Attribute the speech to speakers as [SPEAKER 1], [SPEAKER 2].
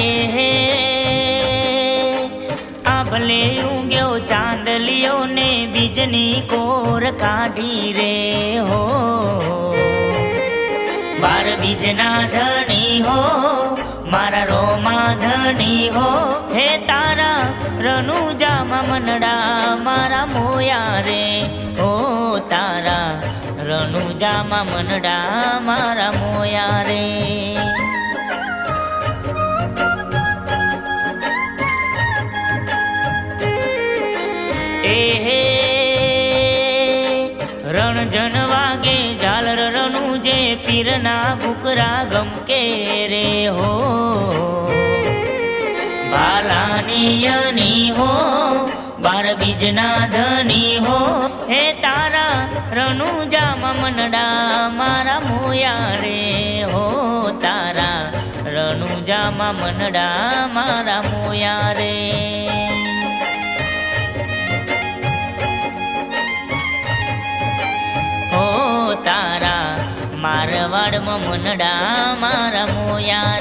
[SPEAKER 1] એ હે આભલે ઊંઘ્યો ચાંદલિયો ને બીજની કોર કાઢી રે હો બાર બીજના ધણી હો મારા રોમા ધણી હો હે તારા રનુજામાં મનડા મારા મોયા રે હો તારા રનુજામાં મનડા મારા મોયા રે એ હે રણજન વાગે ઝાલર રનુજે પીરના ભૂકરા ગમકે રે હો ભાલાની હો બાર બીજના ધણી હો હે તારા રનુજામાં મનડા મારા મોયા રે હો તારા રનુજામાં મનડા મારા મોયા રે હો તારા મારવાડમાં મનડા મારા મોયા